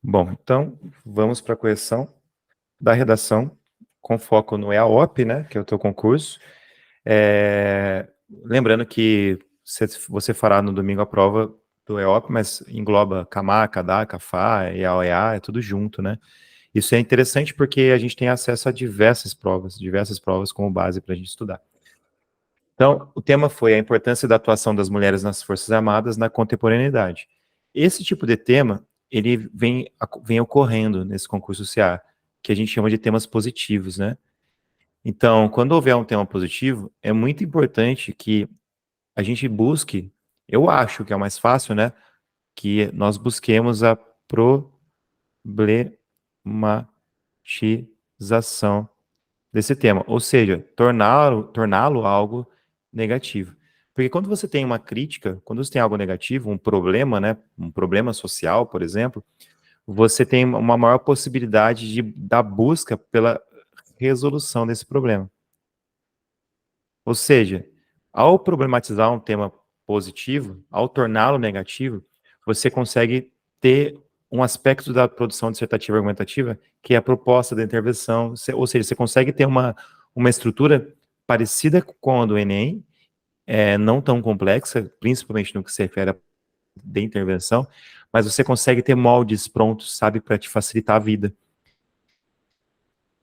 Bom, então vamos para a correção da redação com foco no EAOP, né, que é o teu concurso. Lembrando que você fará no domingo a prova do EAOP, mas engloba CAMA, CADA, CAFA, EAO-EA, é tudo junto, né? Isso é interessante porque a gente tem acesso a diversas provas como base para a gente estudar. Então, o tema foi a importância da atuação das mulheres nas Forças Armadas na contemporaneidade. Esse tipo de tema, ele vem ocorrendo nesse concurso CA, que a gente chama de temas positivos, né? Então, quando houver um tema positivo, é muito importante que a gente busque, eu acho que é o mais fácil, né? Que nós busquemos a problematização desse tema, ou seja, torná-lo algo negativo. Porque quando você tem uma crítica, quando você tem algo negativo, um problema, né, um problema social, por exemplo, você tem uma maior possibilidade da busca pela resolução desse problema. Ou seja, ao problematizar um tema positivo, ao torná-lo negativo, você consegue ter um aspecto da produção dissertativa argumentativa que é a proposta da intervenção, ou seja, você consegue ter uma estrutura parecida com a do Enem, não tão complexa, principalmente no que se refere à de intervenção, mas você consegue ter moldes prontos, sabe, para te facilitar a vida.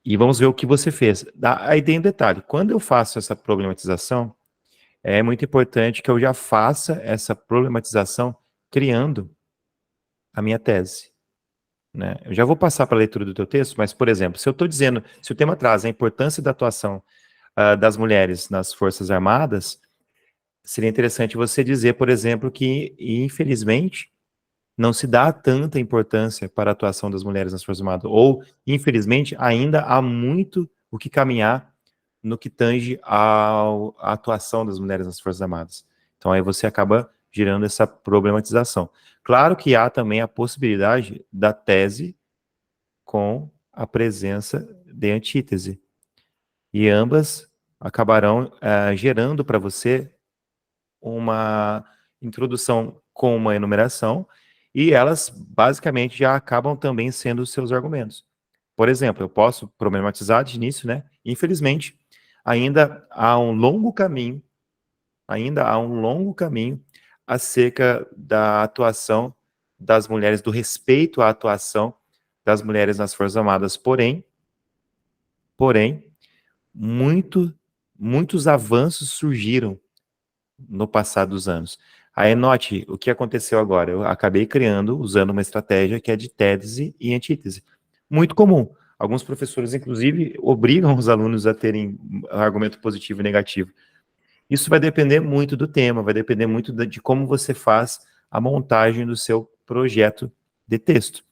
E vamos ver o que você fez. Aí tem um detalhe, quando eu faço essa problematização, é muito importante que eu já faça essa problematização criando a minha tese, né? Eu já vou passar para a leitura do teu texto, mas, por exemplo, se eu estou dizendo, se o tema traz a importância da atuação das mulheres nas Forças Armadas, seria interessante você dizer, por exemplo, que, infelizmente, não se dá tanta importância para a atuação das mulheres nas Forças Armadas, ou, infelizmente, ainda há muito o que caminhar no que tange à atuação das mulheres nas Forças Armadas. Então, aí você acaba gerando essa problematização. Claro que há também a possibilidade da tese com a presença de antítese, e ambas acabarão gerando para você uma introdução com uma enumeração, e elas basicamente já acabam também sendo os seus argumentos. Por exemplo, eu posso problematizar de início, né? Infelizmente, ainda há um longo caminho, acerca da atuação das mulheres, do respeito à atuação das mulheres nas Forças Armadas. Porém, muitos avanços surgiram no passar dos anos. Aí note o que aconteceu agora. Eu acabei criando, usando uma estratégia que é de tese e antítese. Muito comum. Alguns professores, inclusive, obrigam os alunos a terem argumento positivo e negativo. Isso vai depender muito do tema, vai depender muito de como você faz a montagem do seu projeto de texto.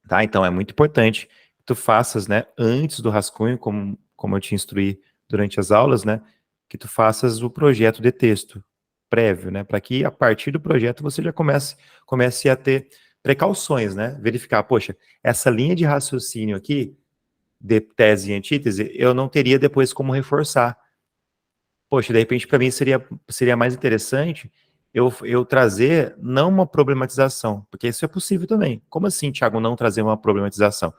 Tá? Então, é muito importante que tu faças, né, antes do rascunho, como eu te instruí durante as aulas, né, que tu faças o projeto de texto prévio, né, para que a partir do projeto você já comece a ter precauções, né, verificar, poxa, essa linha de raciocínio aqui, de tese e antítese, eu não teria depois como reforçar. Poxa, de repente para mim seria mais interessante eu trazer não uma problematização, porque isso é possível também. Como assim, Thiago, não trazer uma problematização?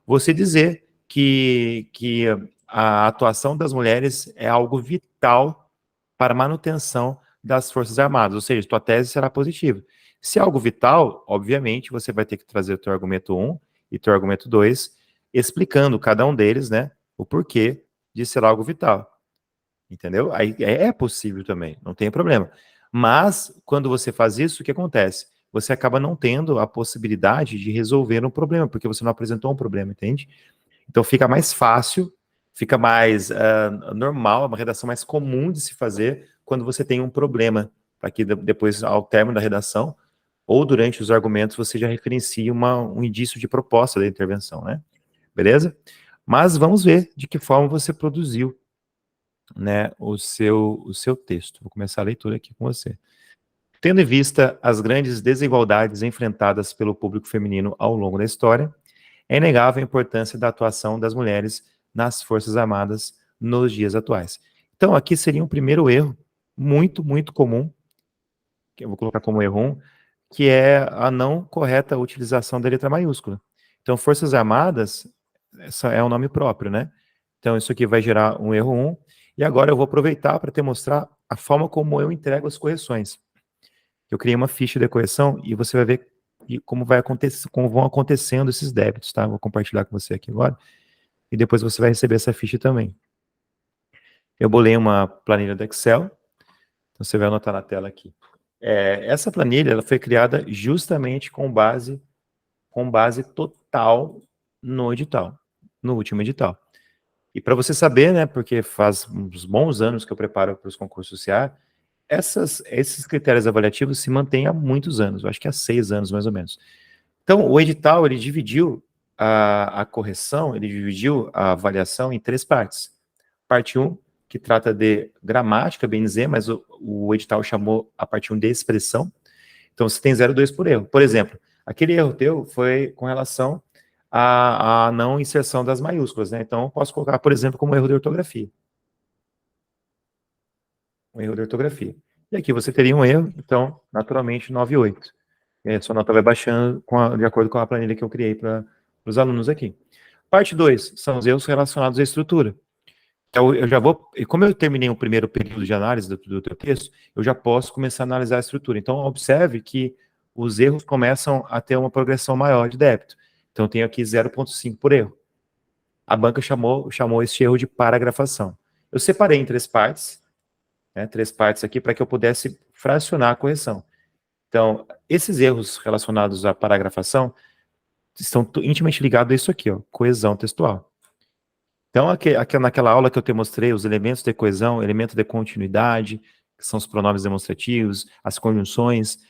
Você dizer que a atuação das mulheres é algo vital para a manutenção das Forças Armadas, ou seja, tua tese será positiva. Se é algo vital, obviamente, você vai ter que trazer o teu argumento 1 e teu argumento 2, explicando cada um deles, né, o porquê de ser algo vital. Entendeu? Aí é possível também, não tem problema. Mas, quando você faz isso, o que acontece? Você acaba não tendo a possibilidade de resolver um problema, porque você não apresentou um problema, entende? Então fica mais fácil, fica mais normal, uma redação mais comum de se fazer quando você tem um problema, para que depois, ao término da redação, ou durante os argumentos, você já referencie um indício de proposta da intervenção, né? Beleza? Mas vamos ver de que forma você produziu, né, o seu texto. Vou começar a leitura aqui com você. Tendo em vista as grandes desigualdades enfrentadas pelo público feminino ao longo da história, é inegável a importância da atuação das mulheres nas Forças Armadas nos dias atuais. Então, aqui seria um primeiro erro muito comum, que eu vou colocar como erro 1, que é a não correta utilização da letra maiúscula. Então, Forças Armadas essa é o nome próprio, né? Então, isso aqui vai gerar um erro 1. E agora eu vou aproveitar para te mostrar a forma como eu entrego as correções. Eu criei uma ficha de correção e você vai ver como vai acontecer, como vão acontecendo esses débitos, tá? Vou compartilhar com você aqui agora. E depois você vai receber essa ficha também. Eu bolei uma planilha do Excel. Então, você vai anotar na tela aqui. Essa planilha ela foi criada justamente com base total no edital, no último edital. E para você saber, né, porque faz uns bons anos que eu preparo para os concursos CA, esses critérios avaliativos se mantêm há muitos anos, eu acho que há 6 anos mais ou menos. Então, o edital, ele dividiu a correção, ele dividiu a avaliação em 3 partes. Parte 1, que trata de gramática, bem dizer, mas o edital chamou a parte 1 de expressão. Então, você tem 0,2 por erro. Por exemplo, aquele erro teu foi com relação à não inserção das maiúsculas, né? Então, eu posso colocar, por exemplo, como erro de ortografia. Um erro de ortografia. E aqui você teria um erro, então, naturalmente, 9,8. E aí a sua nota vai baixando de acordo com a planilha que eu criei para os alunos aqui. Parte 2 são os erros relacionados à estrutura. Então, eu já vou, e como eu terminei o primeiro período de análise do teu texto, eu já posso começar a analisar a estrutura. Então, observe que os erros começam a ter uma progressão maior de débito. Então, eu tenho aqui 0,5 por erro. A banca chamou este erro de paragrafação. Eu separei em 3 partes, né, 3 partes aqui, para que eu pudesse fracionar a correção. Então, esses erros relacionados à paragrafação estão intimamente ligados a isso aqui, ó, coesão textual. Então, naquela aula que eu te mostrei, os elementos de coesão, elemento de continuidade, que são os pronomes demonstrativos, as conjunções,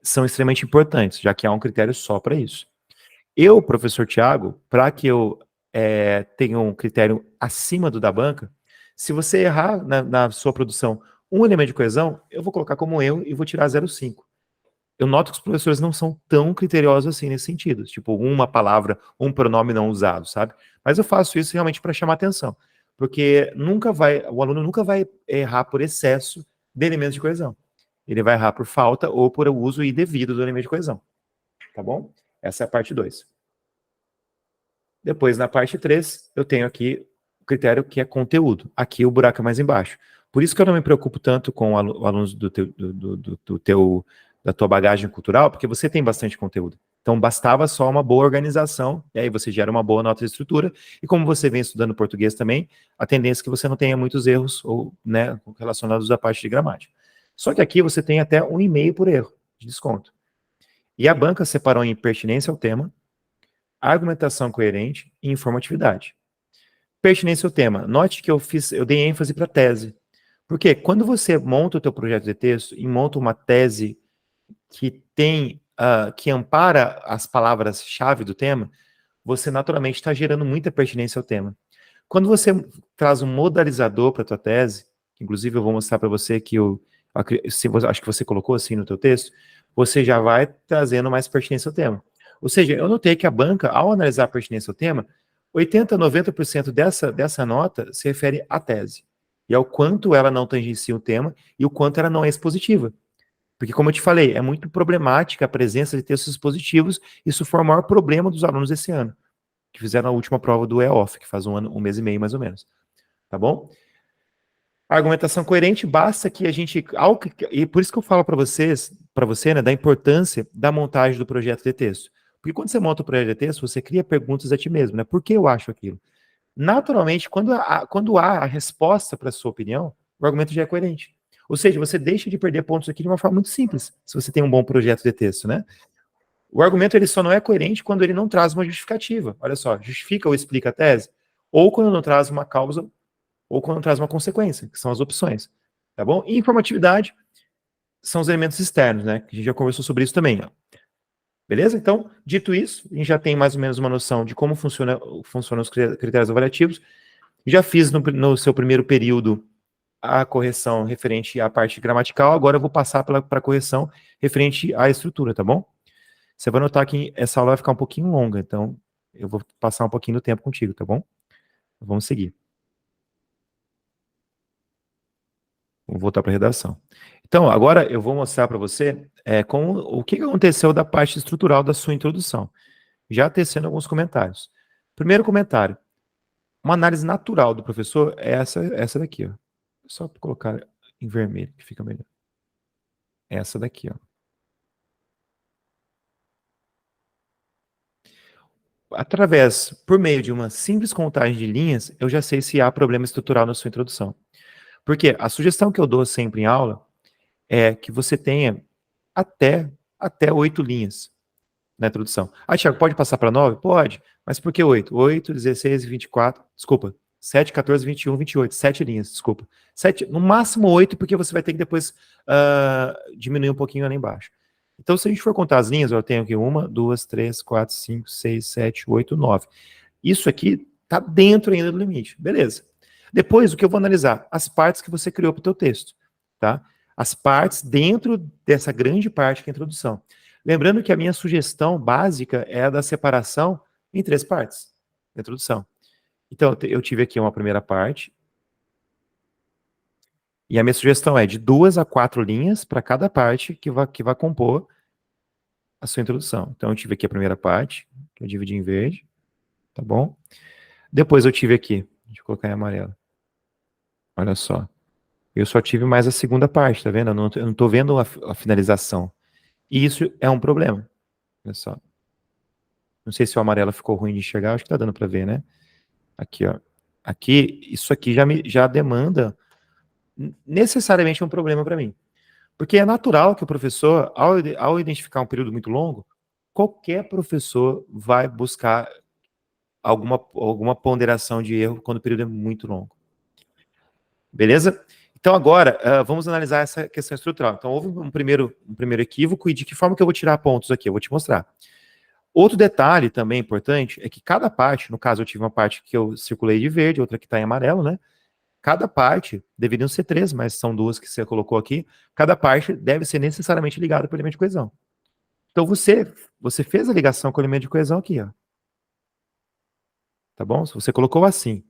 são extremamente importantes, já que há um critério só para isso. Eu, professor Tiago, para que eu tenha um critério acima do da banca, se você errar na sua produção um elemento de coesão, eu vou colocar como erro e vou tirar 0,5. Eu noto que os professores não são tão criteriosos assim nesse sentido, tipo uma palavra, um pronome não usado, sabe? Mas eu faço isso realmente para chamar atenção, porque o aluno nunca vai errar por excesso de elementos de coesão. Ele vai errar por falta ou por uso indevido do elemento de coesão, tá bom? Essa é a parte 2. Depois, na parte 3, eu tenho aqui o critério que é conteúdo. Aqui o buraco é mais embaixo. Por isso que eu não me preocupo tanto com alunos da tua bagagem cultural, porque você tem bastante conteúdo. Então, bastava só uma boa organização, e aí você gera uma boa nota de estrutura, e como você vem estudando português também, a tendência é que você não tenha muitos erros ou, né, relacionados à parte de gramática. Só que aqui você tem até 1,5 por erro de desconto. E a banca separou em pertinência ao tema, argumentação coerente e informatividade. Pertinência ao tema. Note que eu dei ênfase para a tese. Porque quando você monta o teu projeto de texto e monta uma tese que ampara as palavras-chave do tema, você naturalmente está gerando muita pertinência ao tema. Quando você traz um modalizador para a tua tese, inclusive eu vou mostrar para você que acho que você colocou assim no teu texto, você já vai trazendo mais pertinência ao tema. Ou seja, eu notei que a banca, ao analisar a pertinência ao tema, 80, 90% dessa nota se refere à tese. E ao quanto ela não tangencia o tema e o quanto ela não é expositiva. Porque, como eu te falei, é muito problemática a presença de textos expositivos. Isso foi o maior problema dos alunos esse ano, que fizeram a última prova do EOF, que faz um mês e meio mais ou menos. Tá bom? A argumentação coerente basta que a gente. E por isso que eu falo para você, né, da importância da montagem do projeto de texto. Porque quando você monta o projeto de texto, você cria perguntas a ti mesmo, né? Por que eu acho aquilo? Naturalmente, quando há a resposta para a sua opinião, o argumento já é coerente. Ou seja, você deixa de perder pontos aqui de uma forma muito simples, se você tem um bom projeto de texto, né? O argumento ele só não é coerente quando ele não traz uma justificativa. Olha só, justifica ou explica a tese, ou quando não traz uma causa, ou quando não traz uma consequência, que são as opções. Tá bom? E informatividade são os elementos externos, né? Que a gente já conversou sobre isso também. Ó. Beleza? Então, dito isso, a gente já tem mais ou menos uma noção de como funcionam os critérios avaliativos. Já fiz no seu primeiro período a correção referente à parte gramatical, agora eu vou passar para a correção referente à estrutura, tá bom? Você vai notar que essa aula vai ficar um pouquinho longa, então eu vou passar um pouquinho do tempo contigo, tá bom? Vamos seguir. Vou voltar para a redação. Então, agora eu vou mostrar para você o que aconteceu da parte estrutural da sua introdução, já tecendo alguns comentários. Primeiro comentário, uma análise natural do professor é essa daqui, ó. Só colocar em vermelho, que fica melhor. Essa daqui, ó. Por meio de uma simples contagem de linhas, eu já sei se há problema estrutural na sua introdução. Porque a sugestão que eu dou sempre em aula é que você tenha até, até 8 linhas na introdução. Ah, Thiago, pode passar para 9? Pode. Mas por que 8? 8, 16 e 24. Desculpa. 7, 14, 21, 28. 7 linhas, desculpa. 7, no máximo 8, porque você vai ter que depois diminuir um pouquinho ali embaixo. Então, se a gente for contar as linhas, eu tenho aqui 1, 2, 3, 4, 5, 6, 7, 8, 9. Isso aqui está dentro ainda do limite. Beleza. Depois, o que eu vou analisar? As partes que você criou para o teu texto. Tá? As partes dentro dessa grande parte que é a introdução. Lembrando que a minha sugestão básica é a da separação em 3 partes da introdução. Então, eu tive aqui uma primeira parte, e a minha sugestão é de 2 a 4 linhas para cada parte que vai compor a sua introdução. Então, eu tive aqui a primeira parte, que eu dividi em verde, tá bom? Depois eu tive aqui, deixa eu colocar em amarelo. Olha só. Eu só tive mais a segunda parte, tá vendo? Eu não tô vendo a finalização. E isso é um problema. Olha só. Não sei se o amarelo ficou ruim de enxergar, acho que tá dando para ver, né? Aqui, ó. Aqui, isso aqui já demanda necessariamente um problema para mim. Porque é natural que o professor, ao identificar um período muito longo, qualquer professor vai buscar alguma ponderação de erro quando o período é muito longo. Beleza? Então agora, vamos analisar essa questão estrutural. Então houve um primeiro equívoco, e de que forma que eu vou tirar pontos aqui? Eu vou te mostrar. Outro detalhe também importante é que cada parte, no caso eu tive uma parte que eu circulei de verde, outra que está em amarelo, né? Cada parte, deveriam ser 3, mas são 2 que você colocou aqui, cada parte deve ser necessariamente ligada com o elemento de coesão. Então você fez a ligação com o elemento de coesão aqui, ó. Tá bom? Você colocou assim.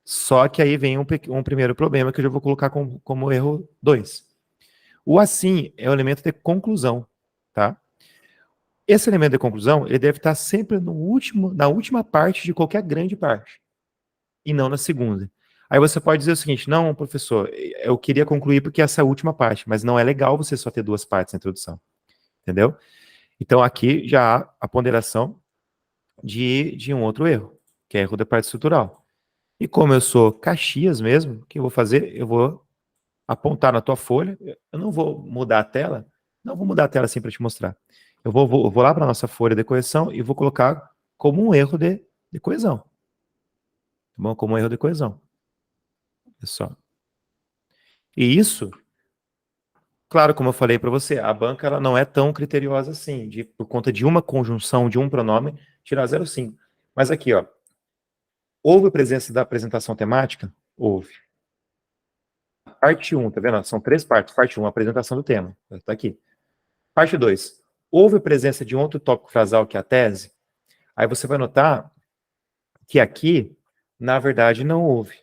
Só que aí vem um primeiro problema que eu já vou colocar como erro 2. O assim é o elemento de conclusão, tá? Esse elemento de conclusão, ele deve estar sempre na última parte de qualquer grande parte, e não na segunda. Aí você pode dizer o seguinte: não, professor, eu queria concluir porque essa é a última parte, mas não é legal você só ter 2 partes na introdução, entendeu? Então aqui já há a ponderação de um outro erro, que é erro da parte estrutural. E como eu sou Caxias mesmo, o que eu vou fazer? Eu vou apontar na tua folha, eu não vou mudar a tela, não vou mudar a tela assim para te mostrar. Eu vou lá para a nossa folha de coesão e vou colocar como um erro de coesão. Tá bom? Como um erro de coesão. É só. E isso, claro, como eu falei para você, a banca ela não é tão criteriosa assim, por conta de uma conjunção de um pronome, tirar 0,5. Mas aqui, ó, houve presença da apresentação temática? Houve. Parte 1, tá vendo? São 3 partes. Parte 1, apresentação do tema. Tá aqui. Parte 2, houve presença de um outro tópico frasal que é a tese? Aí você vai notar que aqui, na verdade, não houve.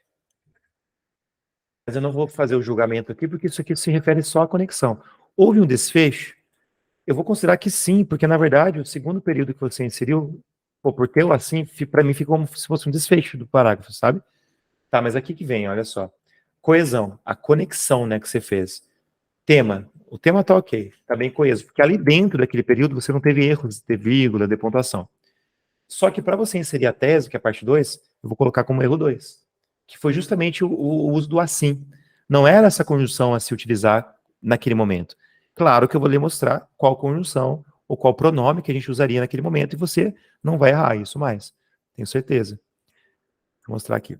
Mas eu não vou fazer o julgamento aqui, porque isso aqui se refere só à conexão. Houve um desfecho? Eu vou considerar que sim, porque na verdade o segundo período que você inseriu, pô, porque eu assim, para mim fica como se fosse um desfecho do parágrafo, sabe? Tá, mas aqui que vem, olha só. Coesão, a conexão, né, que você fez. Tema, o tema tá ok, tá bem coeso, porque ali dentro daquele período você não teve erros de vírgula, de pontuação. Só que para você inserir a tese, que é a parte 2, eu vou colocar como erro 2, que foi justamente o uso do assim. Não era essa conjunção a se utilizar naquele momento. Claro que eu vou lhe mostrar qual conjunção ou qual pronome que a gente usaria naquele momento, e você não vai errar isso mais. Tenho certeza. Vou mostrar aqui.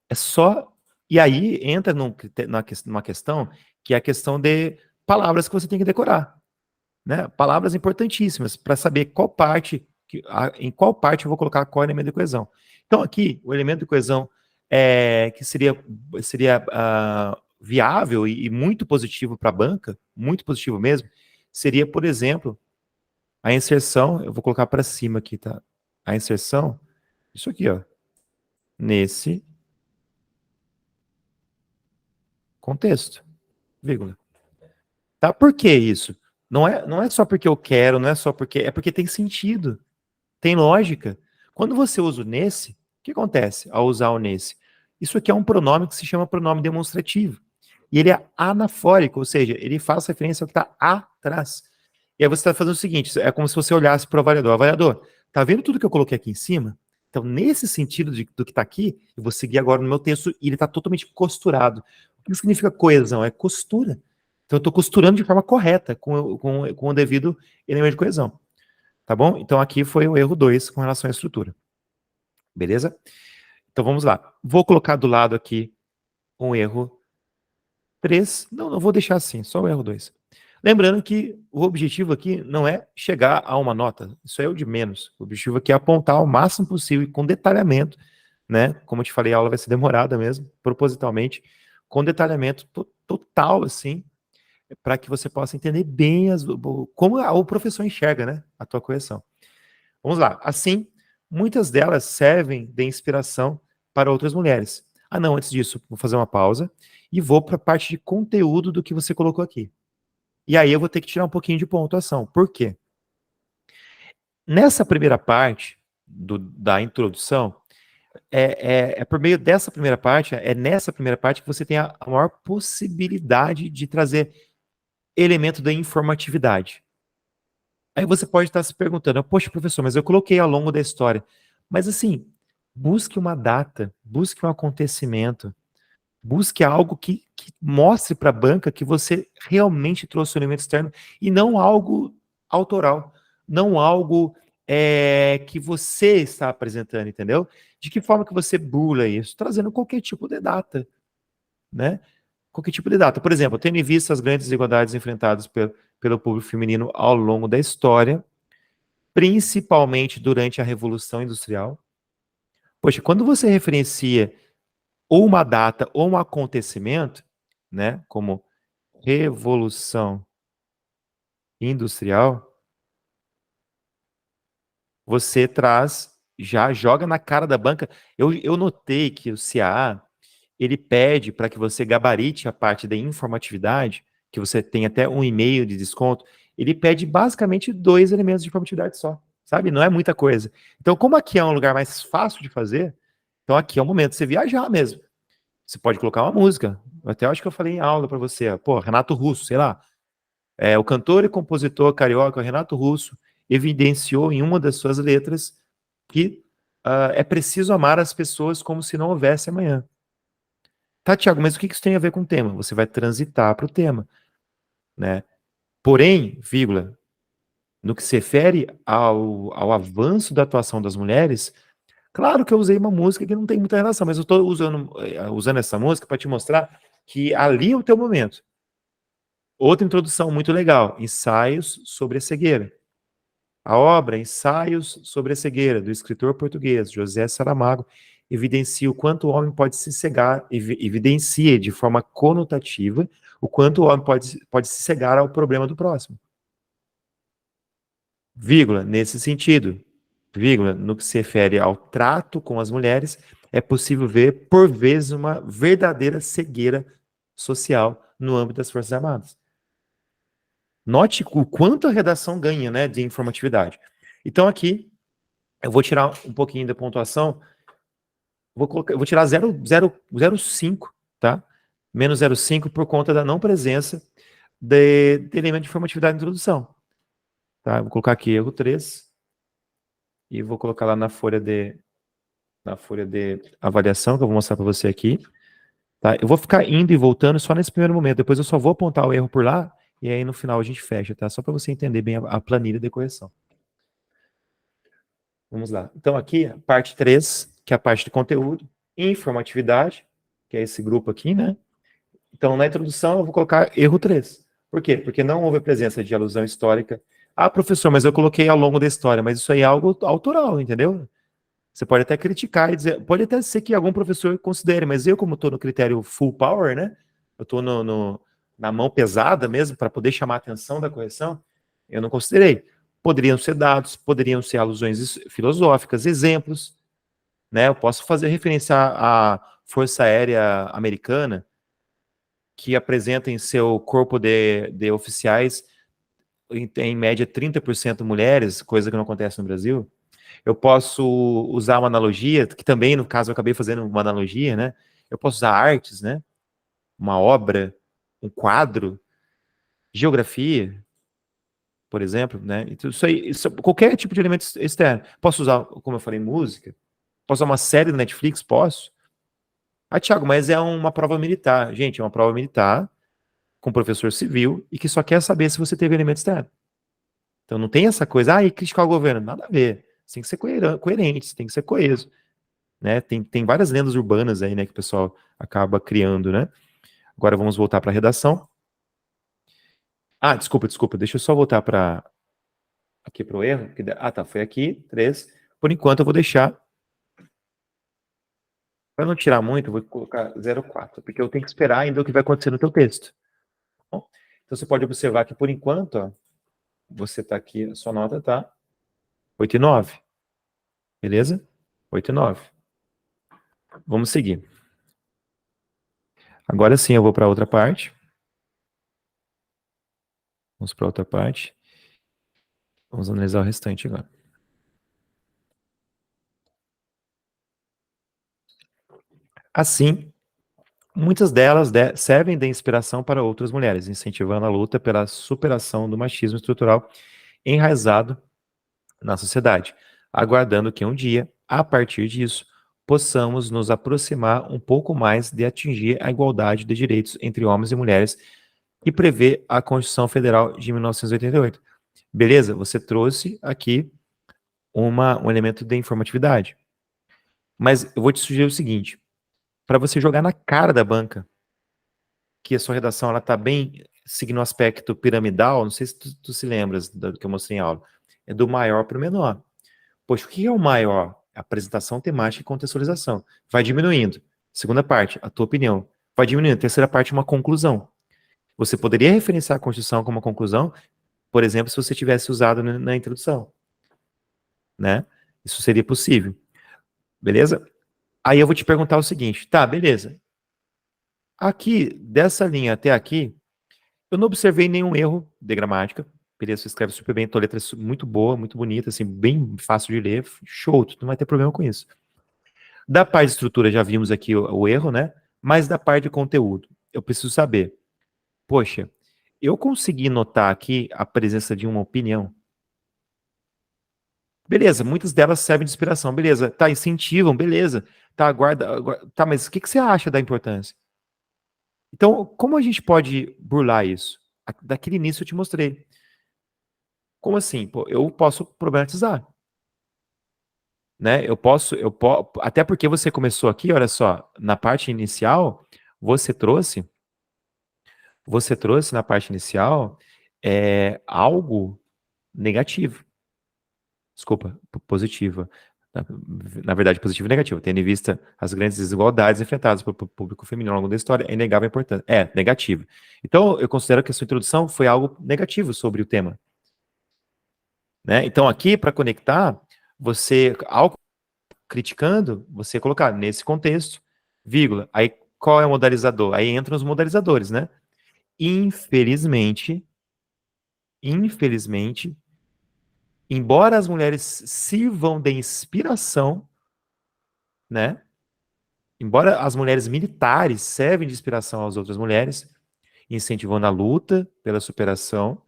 É só. E aí entra numa questão que é a questão de palavras que você tem que decorar. Né? Palavras importantíssimas para saber em qual parte eu vou colocar qual elemento de coesão. Então, aqui, o elemento de coesão que seria viável e muito positivo para a banca, muito positivo mesmo, seria, por exemplo, a inserção, eu vou colocar para cima aqui, tá? A inserção, isso aqui, ó, nesse contexto. vírgula. Tá? Por que isso? Não é só porque eu quero, não é só porque... É porque tem sentido, tem lógica. Quando você usa o nesse, o que acontece ao usar o nesse? Isso aqui é um pronome que se chama pronome demonstrativo. E ele é anafórico, ou seja, ele faz referência ao que está atrás. E aí você está fazendo o seguinte, é como se você olhasse para o avaliador. Avaliador, tá vendo tudo que eu coloquei aqui em cima? Então, nesse sentido do que está aqui, eu vou seguir agora no meu texto e ele está totalmente costurado. O que significa coesão? É costura. Então, eu estou costurando de forma correta, com o devido elemento de coesão. Tá bom? Então, aqui foi o erro 2 com relação à estrutura. Beleza? Então, vamos lá. Vou colocar do lado aqui um erro 3. Não vou deixar assim, só o erro 2. Lembrando que o objetivo aqui não é chegar a uma nota, isso é o de menos. O objetivo aqui é apontar o máximo possível e com detalhamento, né? Como eu te falei, a aula vai ser demorada mesmo, propositalmente, com detalhamento total, assim, para que você possa entender bem como o professor enxerga, né, a tua correção. Vamos lá. Assim, muitas delas servem de inspiração para outras mulheres. Ah, não, antes disso, vou fazer uma pausa e vou para a parte de conteúdo do que você colocou aqui. E aí eu vou ter que tirar um pouquinho de pontuação. Por quê? Nessa primeira parte da introdução, por meio dessa primeira parte, é nessa primeira parte que você tem a maior possibilidade de trazer elemento da informatividade. Aí você pode estar se perguntando, poxa, professor, mas eu coloquei ao longo da história. Mas assim, busque uma data, busque um acontecimento, busque algo que mostre para a banca que você realmente trouxe um elemento externo e não algo autoral, não algo que você está apresentando, entendeu? De que forma que você burla isso? Trazendo qualquer tipo de data, né? Qualquer tipo de data. Por exemplo, tendo em vista as grandes desigualdades enfrentadas pelo público feminino ao longo da história, principalmente durante a Revolução Industrial. Poxa, quando você referencia ou uma data ou um acontecimento, né, como Revolução Industrial, você traz, já joga na cara da banca. Eu notei que o CAA, ele pede para que você gabarite a parte da informatividade, que você tem até 1,5 de desconto, ele pede basicamente 2 elementos de informatividade só, sabe? Não é muita coisa. Então, como aqui é um lugar mais fácil de fazer, então aqui é o momento de você viajar mesmo. Você pode colocar uma música. Eu até acho que eu falei em aula para você. Pô, Renato Russo, sei lá. O cantor e compositor carioca Renato Russo evidenciou em uma das suas letras que é preciso amar as pessoas como se não houvesse amanhã. Tá, Tiago, mas o que isso tem a ver com o tema? Você vai transitar para o tema, né? Porém, vírgula, no que se refere ao avanço da atuação das mulheres, claro que eu usei uma música que não tem muita relação, mas eu estou usando essa música para te mostrar que ali é o teu momento. Outra introdução muito legal, Ensaios sobre a Cegueira. A obra Ensaios sobre a Cegueira, do escritor português José Saramago, evidencia o quanto o homem pode se cegar, evidencia de forma conotativa o quanto o homem pode se cegar ao problema do próximo. Vírgula, nesse sentido, vírgula, no que se refere ao trato com as mulheres, é possível ver, por vezes, uma verdadeira cegueira social no âmbito das Forças Armadas. Note o quanto a redação ganha, né, de informatividade. Então, aqui, eu vou tirar um pouquinho da pontuação, vou tirar 0,05, tá? Menos 0,5 por conta da não presença de elemento de informatividade de introdução. Tá? Vou colocar aqui erro 3 e vou colocar lá na folha de avaliação, que eu vou mostrar para você aqui. Tá? Eu vou ficar indo e voltando só nesse primeiro momento, depois eu só vou apontar o erro por lá, e aí no final a gente fecha, tá? Só para você entender bem a planilha de correção. Vamos lá. Então aqui, parte 3, que é a parte de conteúdo, informatividade, que é esse grupo aqui, né? Então, na introdução, eu vou colocar erro 3. Por quê? Porque não houve a presença de alusão histórica. Ah, professor, mas eu coloquei ao longo da história, mas isso aí é algo autoral, entendeu? Você pode até criticar e dizer, pode até ser que algum professor considere, mas eu, como estou no critério full power, né? Eu estou na mão pesada mesmo, para poder chamar a atenção da correção, eu não considerei. Poderiam ser dados, poderiam ser alusões filosóficas, exemplos, né? Eu posso fazer referência à Força Aérea Americana, que apresenta em seu corpo de oficiais, em média, 30% mulheres, coisa que não acontece no Brasil. Eu posso usar uma analogia, que também, no caso, eu acabei fazendo uma analogia, né? Eu posso usar artes, né? Uma obra, um quadro, geografia, por exemplo, né? Então, qualquer tipo de elemento externo. Posso usar, como eu falei, música? Posso usar uma série do Netflix? Posso. Ah, Thiago, mas é uma prova militar. Gente, é uma prova militar com professor civil e que só quer saber se você teve elemento externo. Então não tem essa coisa, e criticar o governo. Nada a ver. Você tem que ser coerente, você tem que ser coeso. Né? Tem várias lendas urbanas aí, né, que o pessoal acaba criando, né? Agora vamos voltar para a redação. Ah, desculpa, deixa eu só voltar para aqui para o erro. Tá, foi aqui, 3. Por enquanto eu vou deixar, para não tirar muito, eu vou colocar 0,4, porque eu tenho que esperar ainda o que vai acontecer no teu texto. Tá bom? Então você pode observar que por enquanto, ó, você está aqui, a sua nota tá 8,9. Beleza? 8,9. Vamos seguir. Agora sim eu vou para outra parte. Vamos para outra parte. Vamos analisar o restante agora. Assim, muitas delas servem de inspiração para outras mulheres, incentivando a luta pela superação do machismo estrutural enraizado na sociedade, aguardando que um dia, a partir disso, possamos nos aproximar um pouco mais de atingir a igualdade de direitos entre homens e mulheres que prevê a Constituição Federal de 1988. Beleza? Você trouxe aqui um elemento de informatividade. Mas eu vou te sugerir o seguinte, para você jogar na cara da banca que a sua redação ela está bem seguindo o aspecto piramidal, não sei se tu se lembras do que eu mostrei em aula, é do maior para o menor. Poxa, o que é o maior? Apresentação temática e contextualização. Vai diminuindo. Segunda parte, a tua opinião. Vai diminuindo. Terceira parte, uma conclusão. Você poderia referenciar a Constituição como uma conclusão, por exemplo, se você tivesse usado na introdução. Né? Isso seria possível. Beleza? Aí eu vou te perguntar o seguinte. Tá, beleza. Aqui, dessa linha até aqui, eu não observei nenhum erro de gramática. Beleza, você escreve super bem, tua letra é muito boa, muito bonita, assim, bem fácil de ler. Show, tu não vai ter problema com isso. Da parte de estrutura, já vimos aqui o erro, né? Mas da parte de conteúdo, eu preciso saber. Poxa, eu consegui notar aqui a presença de uma opinião. Beleza, muitas delas servem de inspiração. Beleza, tá, incentivam, beleza. Tá, tá, mas o que você acha da importância? Então, como a gente pode burlar isso? Daquele início eu te mostrei. Como assim? Pô, eu posso problematizar. Né? Até porque você começou aqui, olha só, na parte inicial, você trouxe na parte inicial algo negativo. Desculpa, positiva. Na verdade, positivo e negativo. Tendo em vista as grandes desigualdades enfrentadas pelo público feminino ao longo da história, é inegável a importância. É, negativo. Então, eu considero que a sua introdução foi algo negativo sobre o tema. Né? Então, aqui, para conectar, você, ao criticando, você colocar nesse contexto, vírgula. Aí, qual é o modalizador? Aí entram os modalizadores, né? Infelizmente, embora as mulheres sirvam de inspiração, né? Embora as mulheres militares servem de inspiração às outras mulheres, incentivando a luta pela superação,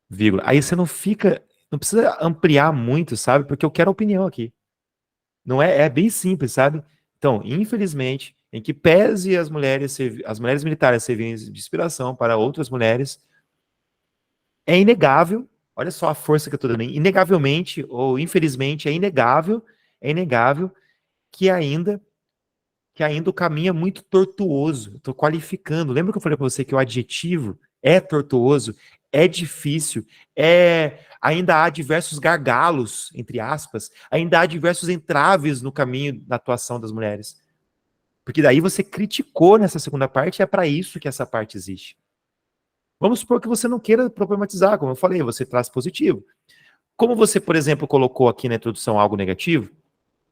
vírgula. Aí você não precisa ampliar muito, sabe? Porque eu quero a opinião aqui. Não é bem simples, sabe? Então, infelizmente, em que pese as mulheres militares servirem de inspiração para outras mulheres, é inegável, olha só a força que eu estou dando, inegavelmente, ou infelizmente, é inegável que ainda o caminho é muito tortuoso. Estou qualificando. Lembra que eu falei para você que o adjetivo é tortuoso, é difícil, ainda há diversos gargalos, entre aspas, ainda há diversos entraves no caminho da atuação das mulheres. Porque daí você criticou nessa segunda parte, e é para isso que essa parte existe. Vamos supor que você não queira problematizar, como eu falei, você traz positivo. Como você, por exemplo, colocou aqui na introdução algo negativo,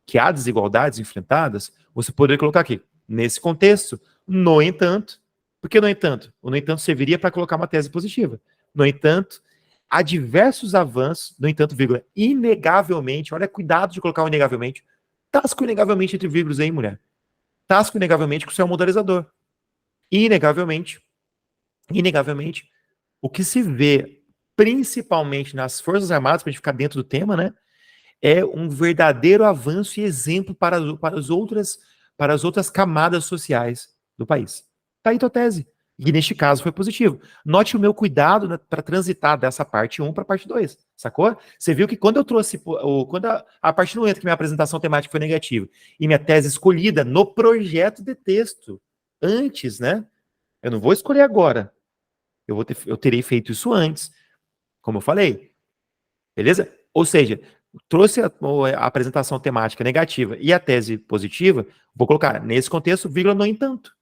que há desigualdades enfrentadas, você poderia colocar aqui, nesse contexto, no entanto, Por que no entanto? O no entanto serviria para colocar uma tese positiva. No entanto, há diversos avanços, no entanto, vírgula, inegavelmente, olha, cuidado de colocar o inegavelmente, tasco inegavelmente entre vírgulas aí, mulher. Tasco inegavelmente que o seu é um modalizador. Inegavelmente, o que se vê principalmente nas Forças Armadas, para a gente ficar dentro do tema, né, é um verdadeiro avanço e exemplo para as outras camadas sociais do país. Tá aí tua tese. E neste caso foi positivo. Note o meu cuidado, né, para transitar dessa parte 1 para a parte 2, sacou? Você viu que quando eu trouxe, quando a partir do momento que minha apresentação temática foi negativa e minha tese escolhida no projeto de texto, antes, né? Eu não vou escolher agora. Eu terei feito isso antes, como eu falei. Beleza? Ou seja, trouxe a apresentação temática negativa e a tese positiva, vou colocar nesse contexto, vírgula, no entanto.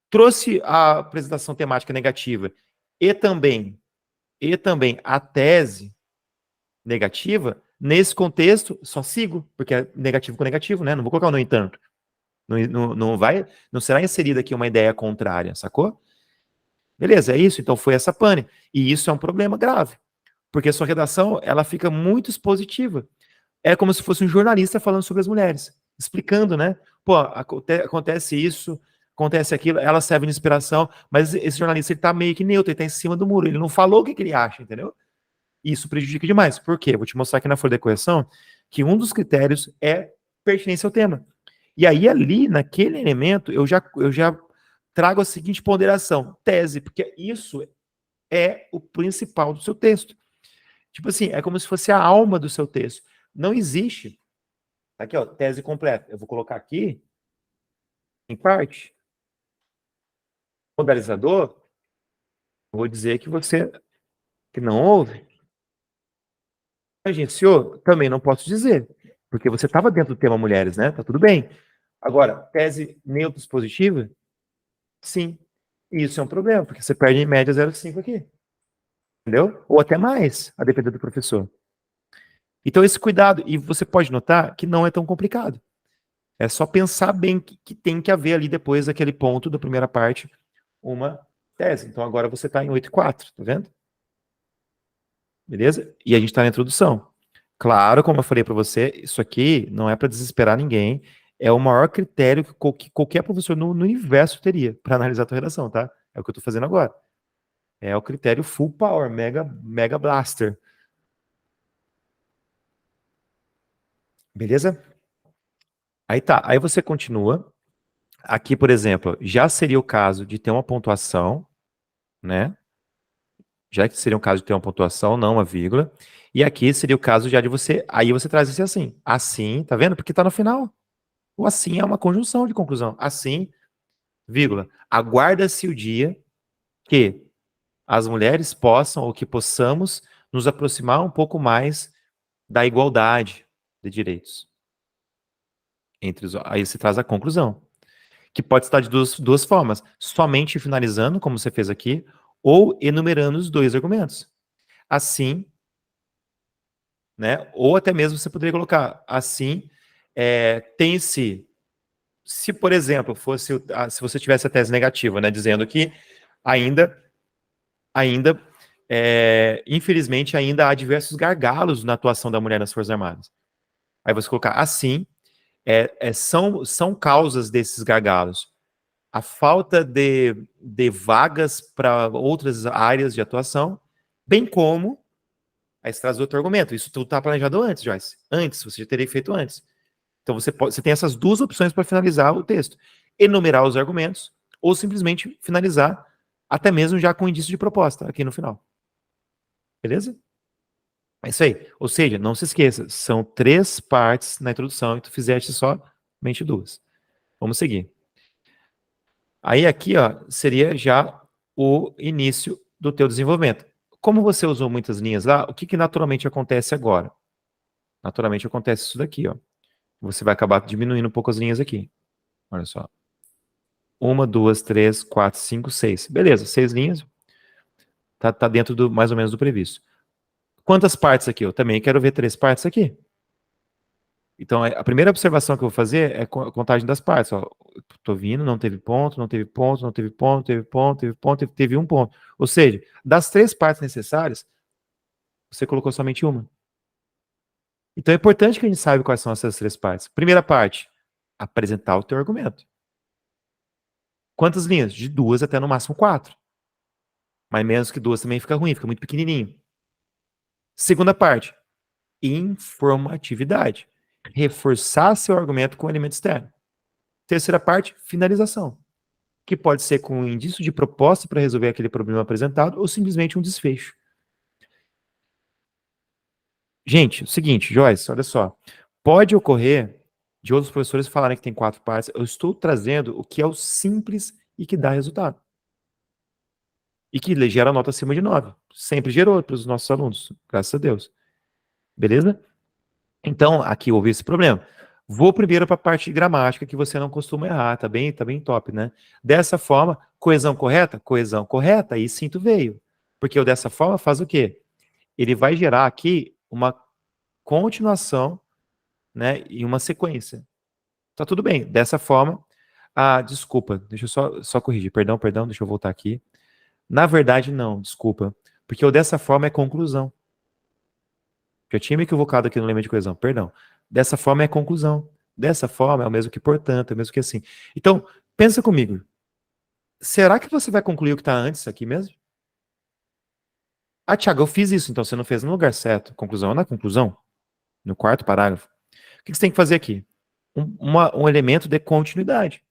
Trouxe a apresentação temática negativa e também a tese negativa, nesse contexto, só sigo, porque é negativo com negativo, né? Não vou colocar o no entanto. Não será inserida aqui uma ideia contrária, sacou? Beleza, é isso. Então foi essa pane. E isso é um problema grave, porque a sua redação, ela fica muito expositiva. É como se fosse um jornalista falando sobre as mulheres, explicando, né? Pô, acontece isso, acontece aquilo, ela serve de inspiração, mas esse jornalista, ele tá meio que neutro, ele tá em cima do muro, ele não falou o que ele acha, entendeu? Isso prejudica demais. Por quê? Vou te mostrar aqui na folha de correção que um dos critérios é pertinência ao tema. E aí, ali, naquele elemento, eu já trago a seguinte ponderação, tese, porque isso é o principal do seu texto. Tipo assim, é como se fosse a alma do seu texto. Não existe. Aqui, ó, tese completa. Eu vou colocar aqui, em parte, modalizador, eu vou dizer que você que não ouve, agenciou, também não posso dizer, porque você estava dentro do tema mulheres, né? Tá tudo bem. Agora, tese neutro positiva, sim. Isso é um problema, porque você perde em média 0,5 aqui. Entendeu? Ou até mais, a depender do professor. Então, esse cuidado, e você pode notar que não é tão complicado. É só pensar bem que tem que haver ali depois daquele ponto da primeira parte uma tese. Então agora você está em 8,4, tá vendo? Beleza? E a gente está na introdução. Claro, como eu falei para você, isso aqui não é para desesperar ninguém, é o maior critério que qualquer professor no universo teria para analisar a tua redação, tá? É o que eu estou fazendo agora. É o critério full power, mega blaster. Beleza? Aí tá, aí você continua. Aqui, por exemplo, já seria o caso de ter uma pontuação, né? Já que seria um caso de ter uma pontuação, não uma vírgula. E aqui seria o caso já de você. Aí você traz esse assim. Assim, tá vendo? Porque tá no final. O assim é uma conjunção de conclusão. Assim, vírgula. Aguarda-se o dia que as mulheres possam ou que possamos nos aproximar um pouco mais da igualdade de direitos. Aí você traz a conclusão. Que pode estar de duas formas. Somente finalizando, como você fez aqui, ou enumerando os dois argumentos. Assim, né? Ou até mesmo você poderia colocar assim, tem-se, se por exemplo fosse, se você tivesse a tese negativa, né, dizendo que ainda, infelizmente ainda há diversos gargalos na atuação da mulher nas Forças Armadas. Aí você colocar assim, são causas desses gargalos. A falta de vagas para outras áreas de atuação, bem como. Aí você traz outro argumento. Isso tudo está planejado antes, Joyce. Antes, você já teria feito antes. Então você tem essas duas opções para finalizar o texto. Enumerar os argumentos ou simplesmente finalizar, até mesmo já com indício de proposta aqui no final. Beleza? É isso aí. Ou seja, não se esqueça, são 3 partes na introdução e tu fizeste somente 2. Vamos seguir. Aí aqui, ó, seria já o início do teu desenvolvimento. Como você usou muitas linhas lá, o que naturalmente acontece agora? Naturalmente acontece isso daqui, ó. Você vai acabar diminuindo um pouco as linhas aqui. Olha só. 1, 2, 3, 4, 5, 6. Beleza, 6 linhas. Tá dentro mais ou menos do previsto. Quantas partes aqui? Eu também quero ver 3 partes aqui. Então, a primeira observação que eu vou fazer é a contagem das partes. Ó, tô vindo, não teve ponto, não teve ponto, não teve ponto, teve ponto, teve ponto, teve um ponto. Ou seja, das 3 partes necessárias, você colocou somente uma. Então é importante que a gente saiba quais são essas 3 partes. Primeira parte, apresentar o teu argumento. Quantas linhas? De 2 até no máximo 4. Mas menos que 2 também fica ruim, fica muito pequenininho. Segunda parte, informatividade. Reforçar seu argumento com elemento externo. Terceira parte, finalização, que pode ser com um indício de proposta para resolver aquele problema apresentado ou simplesmente um desfecho. Gente, o seguinte, Joyce, olha só. Pode ocorrer de outros professores falarem que tem 4 partes. Eu estou trazendo o que é o simples e que dá resultado. E que gera nota acima de 9. Sempre gerou para os nossos alunos, graças a Deus. Beleza? Então, aqui houve esse problema. Vou primeiro para a parte de gramática, que você não costuma errar, tá bem top, né? Dessa forma, coesão correta? Coesão correta, aí sim tu veio. Porque o dessa forma faz o quê? Ele vai gerar aqui uma continuação, né, e uma sequência. Tá tudo bem. Dessa forma, desculpa, deixa eu só corrigir. Perdão, deixa eu voltar aqui. Na verdade, não, desculpa. Porque o dessa forma é conclusão. Já tinha me equivocado aqui no lembrete de coesão, perdão. Dessa forma é conclusão. Dessa forma é o mesmo que portanto, é o mesmo que assim. Então, pensa comigo. Será que você vai concluir o que está antes aqui mesmo? Thiago, eu fiz isso, então você não fez no lugar certo. Conclusão é na conclusão, no quarto parágrafo. O que você tem que fazer aqui? Um elemento de continuidade.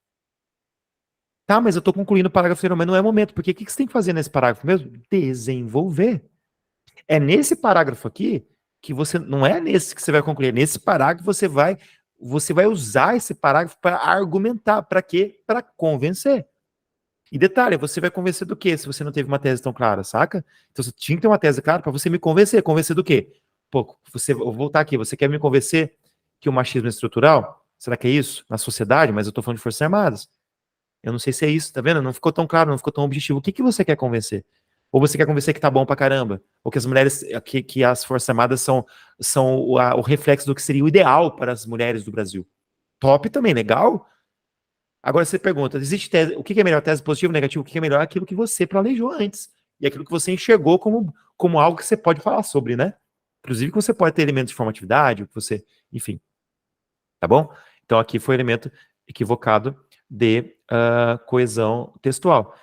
Tá, mas eu estou concluindo o parágrafo anterior, mas não é momento, porque o que você tem que fazer nesse parágrafo mesmo? Desenvolver. É nesse parágrafo aqui que você, não é nesse que você vai concluir, é nesse parágrafo você vai usar esse parágrafo para argumentar. Para quê? Para convencer. E detalhe, você vai convencer do quê se você não teve uma tese tão clara, saca? Então você tinha que ter uma tese clara para você me convencer. Convencer do quê? Pô, eu vou voltar aqui, você quer me convencer que o machismo é estrutural? Será que é isso? Na sociedade? Mas eu tô falando de Forças Armadas. Eu não sei se é isso, tá vendo? Não ficou tão claro, não ficou tão objetivo. O que você quer convencer? Ou você quer convencer que tá bom pra caramba? Ou que as mulheres, que as Forças Armadas são o reflexo do que seria o ideal para as mulheres do Brasil? Top também, legal? Agora você pergunta, existe tese, o que é melhor, tese positiva ou negativa? O que é melhor? Aquilo que você planejou antes. E aquilo que você enxergou como algo que você pode falar sobre, né? Inclusive que você pode ter elementos de formatividade, o que você, enfim. Tá bom? Então aqui foi elemento equivocado de coesão textual.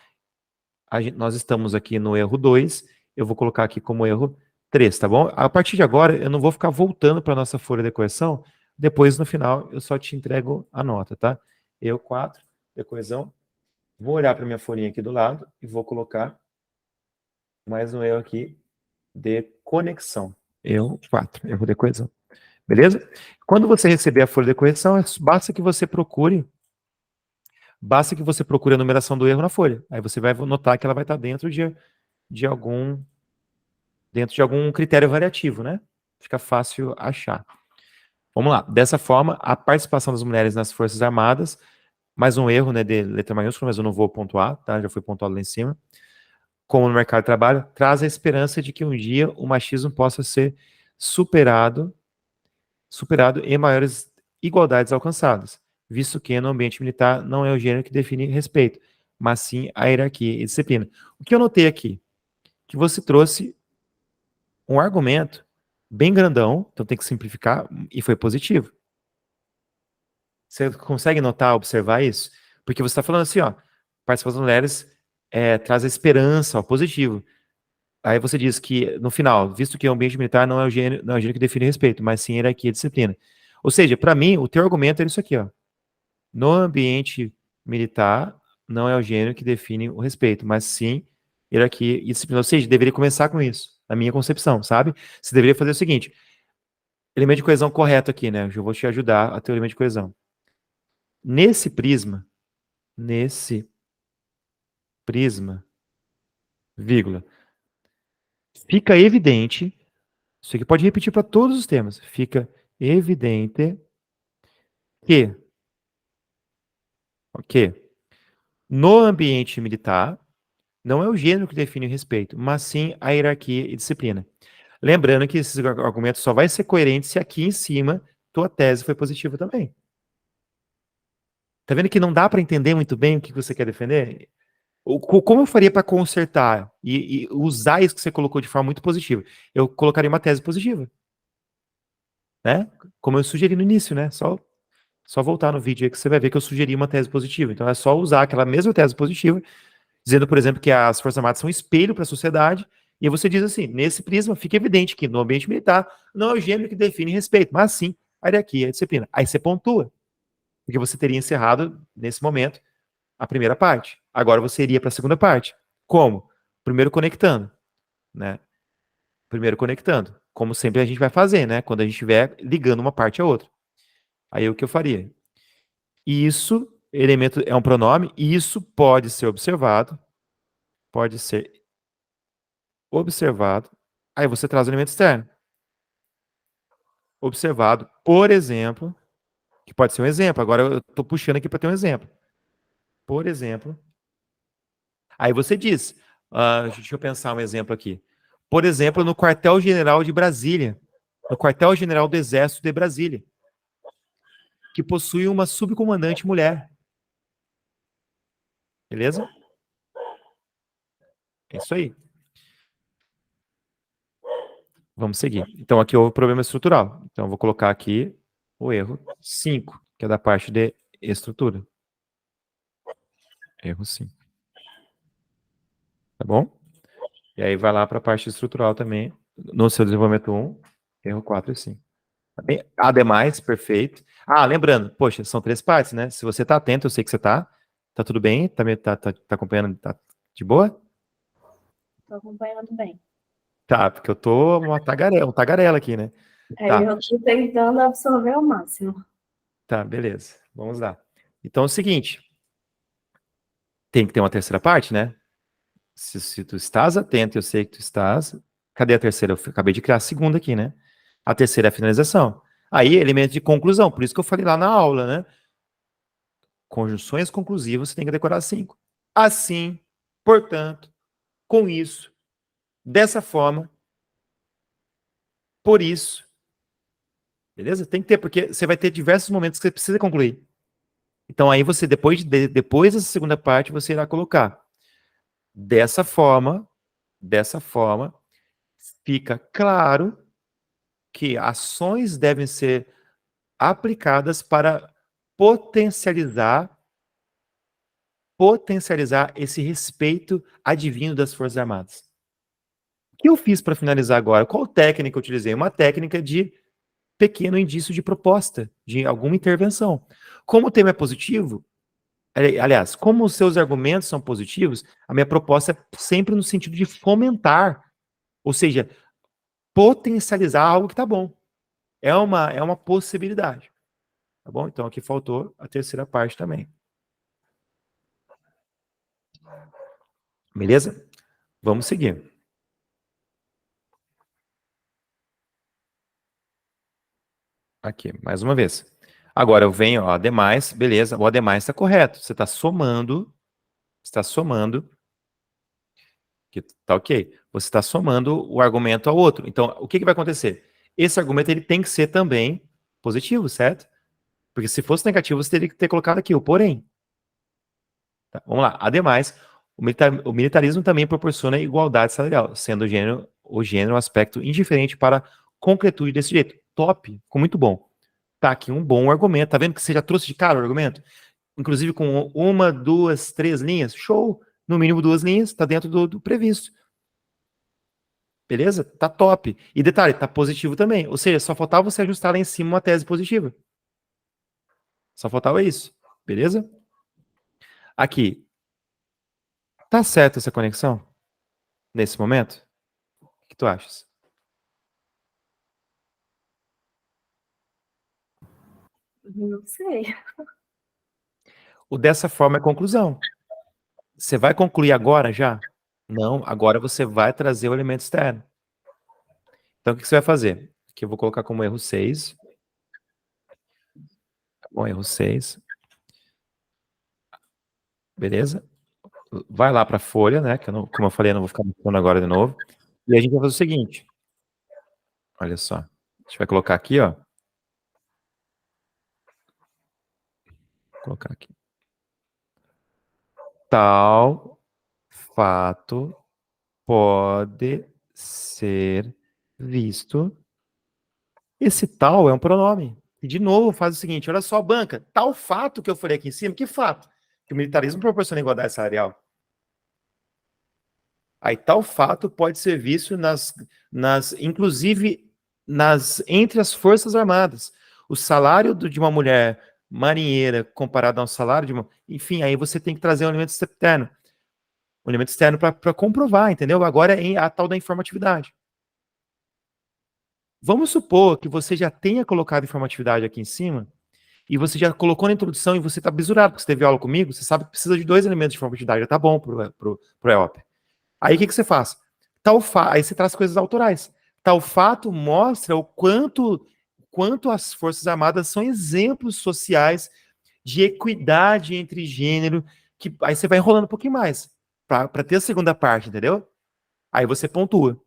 Nós estamos aqui no erro 2, eu vou colocar aqui como erro 3, tá bom? A partir de agora, eu não vou ficar voltando para a nossa folha de coesão, depois no final eu só te entrego a nota, tá? Erro 4 de coesão, vou olhar para minha folhinha aqui do lado e vou colocar mais um erro aqui de conexão. Erro 4, erro de coesão. Beleza? Quando você receber a folha de correção, basta que você procure a numeração do erro na folha. Aí você vai notar que ela vai estar dentro de algum critério variativo, né? Fica fácil achar. Vamos lá. Dessa forma, a participação das mulheres nas Forças Armadas, mais um erro, né, de letra maiúscula, mas eu não vou pontuar, tá? Já foi pontuado lá em cima. Como no mercado de trabalho, traz a esperança de que um dia o machismo possa ser superado e maiores igualdades alcançadas, visto que no ambiente militar não é o gênero que define respeito, mas sim a hierarquia e disciplina. O que eu notei aqui? Que você trouxe um argumento bem grandão, então tem que simplificar, e foi positivo. Você consegue notar, observar isso? Porque você está falando assim, ó, participação das mulheres traz a esperança, ó, positivo. Aí você diz que, no final, visto que o ambiente militar não é o gênero que define respeito, mas sim hierarquia e disciplina. Ou seja, para mim, o teu argumento era isso aqui, ó. No ambiente militar, não é o gênero que define o respeito, mas sim hierarquia e disciplina. Ou seja, deveria começar com isso, na minha concepção, sabe? Você deveria fazer o seguinte, elemento de coesão correto aqui, né? Eu vou te ajudar a ter o elemento de coesão. Nesse prisma, vírgula, fica evidente, isso aqui pode repetir para todos os temas, fica evidente que, ok, no ambiente militar, não é o gênero que define o respeito, mas sim a hierarquia e disciplina. Lembrando que esse argumento só vai ser coerente se aqui em cima tua tese foi positiva também. Tá vendo que não dá para entender muito bem o que você quer defender? Como eu faria para consertar e usar isso que você colocou de forma muito positiva? Eu colocaria uma tese positiva, né? Como eu sugeri no início, né? Só voltar no vídeo aí que você vai ver que eu sugeri uma tese positiva. Então é só usar aquela mesma tese positiva, dizendo, por exemplo, que as Forças Armadas são um espelho para a sociedade, e você diz assim, nesse prisma fica evidente que no ambiente militar não é o gênero que define respeito, mas sim a hierarquia, a disciplina. Aí você pontua, porque você teria encerrado, nesse momento, a primeira parte. Agora você iria para a segunda parte. Como? Primeiro conectando, né? Primeiro conectando, como sempre a gente vai fazer, né? Quando a gente estiver ligando uma parte a outra. Aí o que eu faria? Isso, elemento é um pronome, e isso pode ser observado. Aí você traz o elemento externo. Observado, por exemplo, que pode ser um exemplo. Agora eu estou puxando aqui para ter um exemplo. Por exemplo, aí você diz, deixa eu pensar um exemplo aqui. Por exemplo, no quartel-general de Brasília, no quartel-general do Exército de Brasília, que possui uma subcomandante mulher. Beleza? É isso aí. Vamos seguir. Então, aqui houve problema estrutural. Então, eu vou colocar aqui o erro 5, que é da parte de estrutura. Erro 5. Tá bom? E aí vai lá para a parte estrutural também, no seu desenvolvimento 1, erro 4 e 5. Tá bem? Ademais, perfeito. Lembrando, poxa, são 3 partes, né? Se você tá atento, eu sei que você tá. Tá tudo bem? Tá acompanhando? Tá de boa? Tô acompanhando bem. Tá, porque eu tô um tagarela aqui, né? Tá, Eu tô tentando absorver ao máximo. tá, beleza. Vamos lá. Então é o seguinte, tem que ter uma terceira parte, né? Se tu estás atento, eu sei que tu estás. Cadê a terceira? Eu acabei de criar a segunda aqui, né? A terceira é a finalização. Aí, elemento de conclusão. Por isso que eu falei lá na aula, né? Conjunções conclusivas, você tem que decorar 5. Assim, portanto, com isso, dessa forma, por isso. Beleza? Tem que ter, porque você vai ter diversos momentos que você precisa concluir. Então, aí você, depois dessa segunda parte, você irá colocar. Dessa forma, fica claro que ações devem ser aplicadas para potencializar esse respeito advindo das Forças Armadas. O que eu fiz para finalizar agora? Qual técnica eu utilizei? Uma técnica de pequeno indício de proposta, de alguma intervenção. Como o tema é positivo, aliás, como os seus argumentos são positivos, a minha proposta é sempre no sentido de fomentar, ou seja, potencializar algo que está bom. É uma possibilidade. Tá bom? Então aqui faltou a terceira parte também. Beleza? Vamos seguir. Aqui, mais uma vez. Agora eu venho, ó, ademais, beleza, o ademais está correto. Você está somando, que tá ok. Você está somando o argumento ao outro. Então, o que, que vai acontecer? Esse argumento ele tem que ser também positivo, certo? Porque se fosse negativo, você teria que ter colocado aqui o porém. Tá, vamos lá. Ademais, o militarismo também proporciona igualdade salarial, sendo o gênero um aspecto indiferente para a concretude desse jeito. Top, ficou muito bom. Tá aqui um bom argumento. Tá vendo que você já trouxe de cara o argumento? Inclusive com uma, duas, 3 linhas. Show! No mínimo 2 linhas, tá dentro do previsto. Beleza? Tá top. E detalhe, tá positivo também. Ou seja, só faltava você ajustar lá em cima uma tese positiva. Só faltava isso. Beleza? Aqui. Tá certo essa conexão? Nesse momento? O que tu achas? Não sei. O dessa forma é conclusão. Você vai concluir agora já? Não, agora você vai trazer o elemento externo. Então, o que você vai fazer? Aqui eu vou colocar como erro 6. Tá bom, erro 6. Beleza? Vai lá para a folha, né? Que eu não, como eu falei, eu não vou ficar mostrando agora de novo. E a gente vai fazer o seguinte. Olha só. A gente vai colocar aqui, ó. Vou colocar aqui. Tal fato pode ser visto. Esse tal é um pronome. E, de novo, faz o seguinte, olha só, banca, tal fato que eu falei aqui em cima, que fato? Que o militarismo proporciona igualdade salarial. Aí, tal fato pode ser visto inclusive, entre as Forças Armadas. O salário de uma mulher marinheira comparado ao salário de uma... Enfim, aí você tem que trazer um elemento externo. Um elemento externo para comprovar, entendeu? Agora é a tal da informatividade. Vamos supor que você já tenha colocado informatividade aqui em cima e você já colocou na introdução e você está bisurado, porque você teve aula comigo, você sabe que precisa de 2 elementos de informatividade, já está bom pro EOP. Aí o que você faz? Aí você traz coisas autorais. Tal fato mostra o quanto as Forças Armadas são exemplos sociais de equidade entre gênero, que aí você vai enrolando um pouquinho mais, para ter a segunda parte, entendeu? Aí você pontua.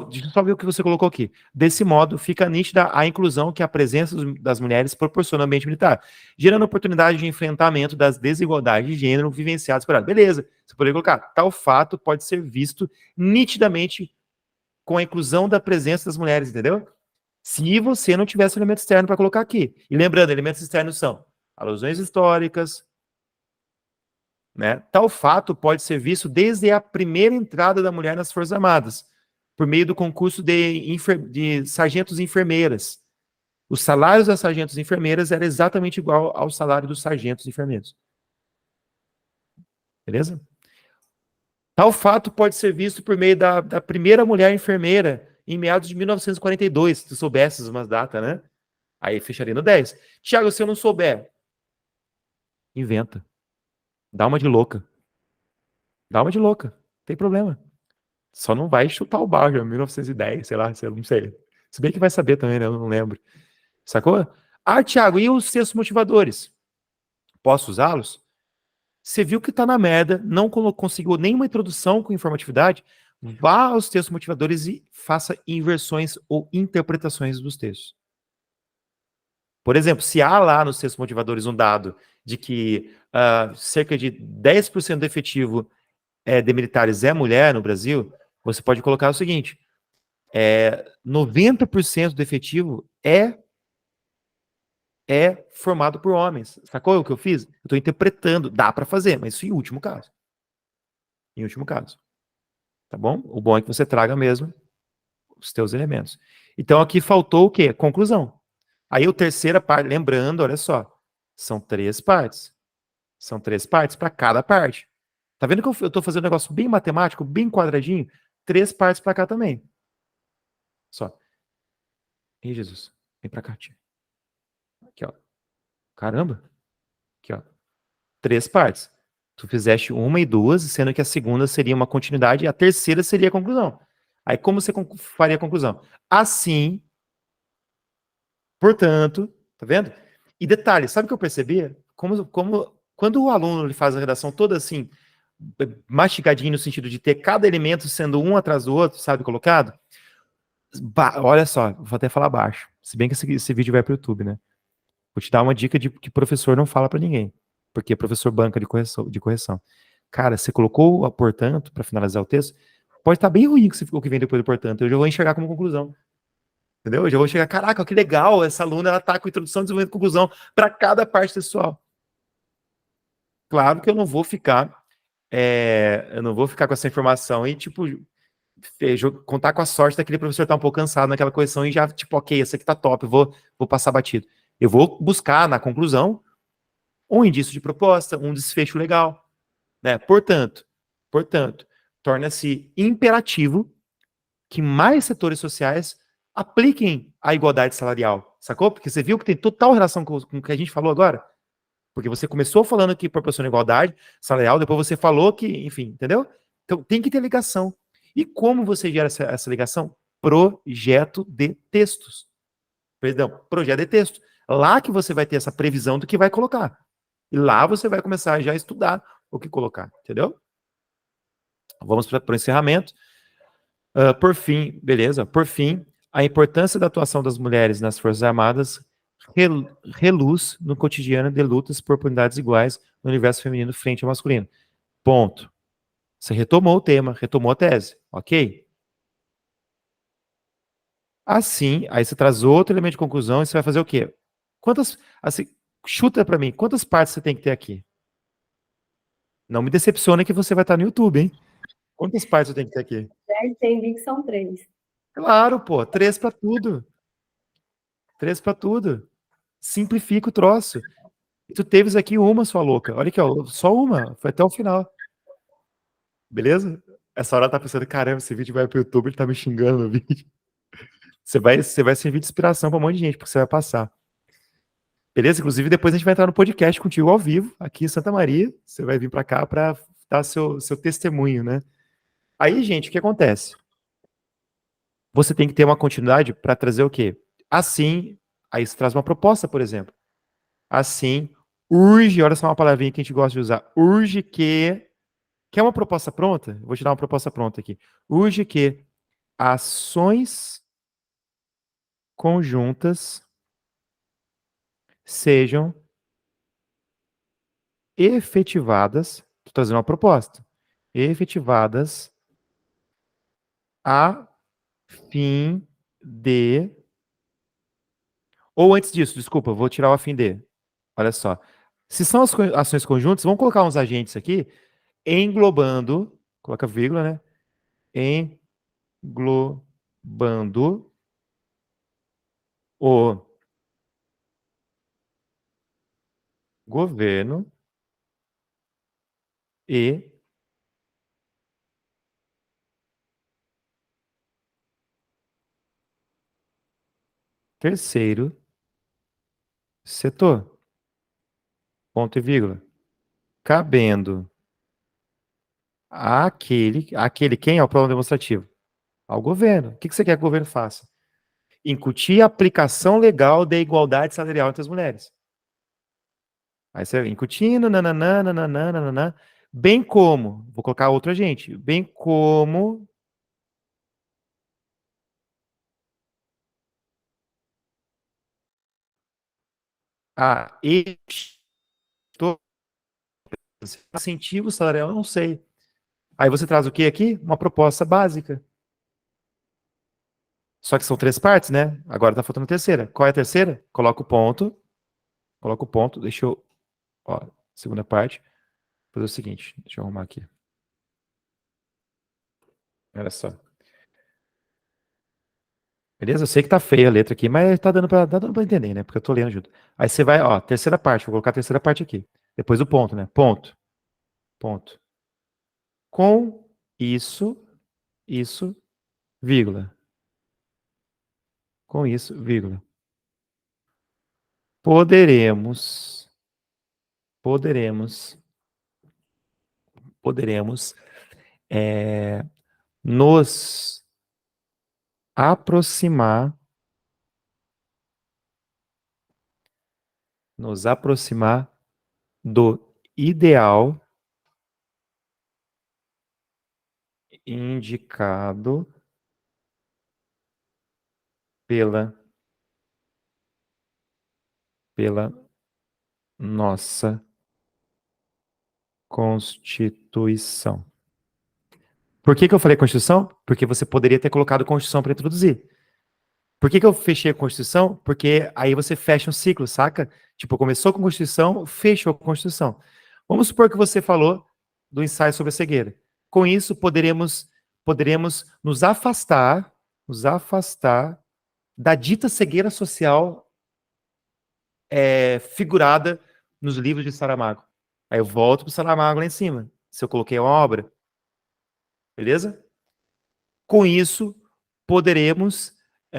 Deixa eu só ver o que você colocou aqui. Desse modo, fica nítida a inclusão que a presença das mulheres proporciona no ambiente militar, gerando oportunidade de enfrentamento das desigualdades de gênero vivenciadas por ela. Beleza, você poderia colocar, tal fato pode ser visto nitidamente com a inclusão da presença das mulheres, entendeu? Se você não tivesse elemento externo para colocar aqui. E lembrando, elementos externos são alusões históricas, né? Tal fato pode ser visto desde a primeira entrada da mulher nas Forças Armadas, por meio do concurso de sargentos e enfermeiras. Os salários das sargentos e enfermeiras eram exatamente igual ao salário dos sargentos e enfermeiros. Beleza? Tal fato pode ser visto por meio da primeira mulher enfermeira em meados de 1942, se tu soubesses umas datas, né? Aí fecharia no 10. Tiago, se eu não souber, inventa. Dá uma de louca. Dá uma de louca. Não tem problema. Só não vai chutar o balde, 1910, sei lá, não sei. Se bem que vai saber também, né? Eu não lembro. Sacou? Ah, Thiago, e os textos motivadores? Posso usá-los? Você viu que tá na merda, não conseguiu nenhuma introdução com informatividade? Vá aos textos motivadores e faça inversões ou interpretações dos textos. Por exemplo, se há lá nos textos motivadores um dado de que cerca de 10% do efetivo de militares é mulher no Brasil, você pode colocar o seguinte, 90% do efetivo é formado por homens. Sacou o que eu fiz? Eu estou interpretando. Dá para fazer, mas isso em último caso. Em último caso. Tá bom? O bom é que você traga mesmo os teus elementos. Então aqui faltou o quê? Conclusão. Aí a terceira parte, lembrando, olha só, são 3 partes. São 3 partes para cada parte. Tá vendo que eu estou fazendo um negócio bem matemático, bem quadradinho? 3 partes para cá também. Só. Ei, Jesus, vem para cá, tia. Aqui, ó. Caramba. Aqui, ó. 3 partes. Tu fizeste 1 e 2, sendo que a segunda seria uma continuidade e a terceira seria a conclusão. Aí como você faria a conclusão? Assim, portanto, tá vendo? E detalhe, sabe o que eu percebia? Quando o aluno ele faz a redação toda assim, mastigadinho no sentido de ter cada elemento sendo um atrás do outro, sabe, colocado? Olha só, vou até falar baixo. Se bem que esse vídeo vai para o YouTube, né? Vou te dar uma dica de que professor não fala para ninguém. Porque professor banca de correção. Cara, você colocou o portanto para finalizar o texto, pode estar bem ruim o que vem depois do portanto. Eu já vou enxergar como conclusão. Entendeu? Eu já vou chegar, caraca, que legal, essa aluna ela tá com introdução, desenvolvimento e conclusão para cada parte textual. Claro que eu não vou ficar com essa informação e, tipo, contar com a sorte daquele professor estar um pouco cansado naquela correção e já, tipo, ok, essa aqui tá top, vou passar batido. Eu vou buscar na conclusão um indício de proposta, um desfecho legal, né? Portanto, torna-se imperativo que mais setores sociais apliquem a igualdade salarial, sacou? Porque você viu que tem total relação com o que a gente falou agora? Porque você começou falando que proporciona igualdade salarial, depois você falou que, enfim, entendeu? Então tem que ter ligação. E como você gera essa ligação? Projeto de textos. Perdão, projeto de texto. Lá que você vai ter essa previsão do que vai colocar. E lá você vai começar já a estudar o que colocar, entendeu? Vamos para o encerramento. Por fim, beleza? Por fim, a importância da atuação das mulheres nas Forças Armadas reluz no cotidiano de lutas por oportunidades iguais no universo feminino frente ao masculino. Ponto. Você retomou o tema, retomou a tese, ok? Assim, aí você traz outro elemento de conclusão e você vai fazer o quê? Quantas, assim, chuta para mim, quantas partes você tem que ter aqui? Não me decepciona que você vai estar no YouTube, hein? Quantas partes eu tenho que ter aqui? Já entendi que são 3. Claro, pô, 3 para tudo. 3 para tudo. Simplifica o troço. E tu teves aqui uma, sua louca. Olha aqui, ó, só uma. Foi até o final. Beleza? Essa hora tá pensando, caramba, esse vídeo vai pro YouTube, ele tá me xingando no vídeo. Você vai servir de inspiração pra um monte de gente, porque você vai passar. Beleza? Inclusive, depois a gente vai entrar no podcast contigo ao vivo, aqui em Santa Maria. Você vai vir pra cá pra dar seu testemunho, né? Aí, gente, o que acontece? Você tem que ter uma continuidade para trazer o quê? Assim, aí você traz uma proposta, por exemplo. Assim, urge, olha só uma palavrinha que a gente gosta de usar. Urge que. Quer uma proposta pronta? Vou te dar uma proposta pronta aqui. Urge que ações conjuntas sejam efetivadas. Estou trazendo uma proposta. Efetivadas a fim de. Ou antes disso, desculpa, vou tirar o a fim de. Olha só. Se são as ações conjuntas, vamos colocar uns agentes aqui, englobando, coloca vírgula, né? Englobando o governo e terceiro setor, ponto e vírgula, cabendo aquele quem é o plano demonstrativo? Ao governo. O que você quer que o governo faça? Incutir a aplicação legal da igualdade salarial entre as mulheres. Aí você incutindo, nananã, nananã, nananã, bem como, vou colocar outro agente, bem como a incentivo salarial, eu não sei. Aí você traz o que aqui? Uma proposta básica. Só que são 3 partes, né? Agora tá faltando a terceira. Qual é a terceira? Coloca o ponto, deixa eu, ó, segunda parte, vou fazer o seguinte, deixa eu arrumar aqui. Olha só. Beleza? Eu sei que tá feia a letra aqui, mas tá dando pra entender, né? Porque eu tô lendo junto. Aí você vai, ó, terceira parte, vou colocar a terceira parte aqui. Depois o ponto, né? Ponto, ponto. Com isso, vírgula. Com isso, vírgula. Poderemos, poderemos, poderemos nos aproximar, nos aproximar do ideal indicado pela nossa Constituição. Por que eu falei Constituição? Porque você poderia ter colocado Constituição para introduzir. Por que eu fechei a Constituição? Porque aí você fecha um ciclo, saca? Tipo, começou com a Constituição, fechou com a Constituição. Vamos supor que você falou do ensaio sobre a cegueira. Com isso, poderemos nos afastar da dita cegueira social figurada nos livros de Saramago. Aí eu volto para o Saramago lá em cima. Se eu coloquei uma obra, beleza? Com isso, poderemos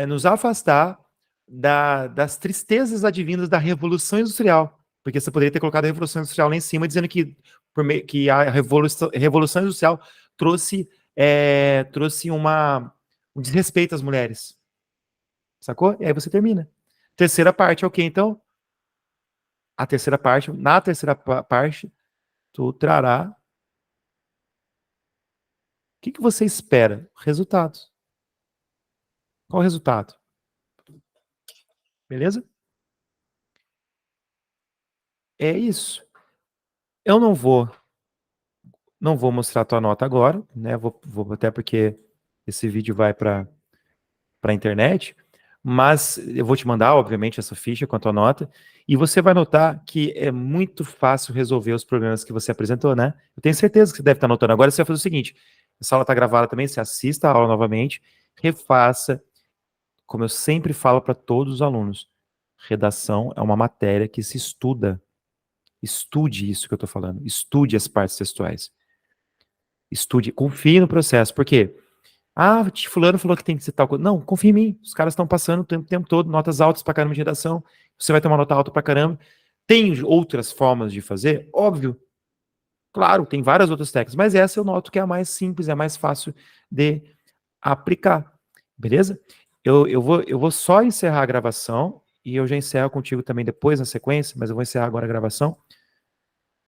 nos afastar das tristezas advindas da Revolução Industrial. Porque você poderia ter colocado a Revolução Industrial lá em cima, dizendo que a Revolução Industrial trouxe um desrespeito às mulheres. Sacou? E aí você termina. Terceira parte é o quê, então? Na terceira parte, tu trará. O que você espera? Resultados. Qual o resultado? Beleza? é isso. Eu não vou mostrar a tua nota agora, né? Vou até porque esse vídeo vai para a internet, mas eu vou te mandar, obviamente, essa ficha com a tua nota, e você vai notar que é muito fácil resolver os problemas que você apresentou, né? Eu tenho certeza que você deve estar anotando. Agora você vai fazer o seguinte, essa aula está gravada também, você assista a aula novamente, refaça, como eu sempre falo para todos os alunos, redação é uma matéria que se estuda. Estude isso que eu estou falando, estude as partes textuais. Estude, confie no processo, por quê? Ah, fulano falou que tem que ser tal coisa. Não, confia em mim. Os caras estão passando o tempo todo, notas altas pra caramba de redação. Você vai ter uma nota alta pra caramba. Tem outras formas de fazer? Óbvio. Claro, tem várias outras técnicas, mas essa eu noto que é a mais simples, é a mais fácil de aplicar. Beleza? Eu vou só encerrar a gravação e eu já encerro contigo também depois na sequência, mas eu vou encerrar agora a gravação.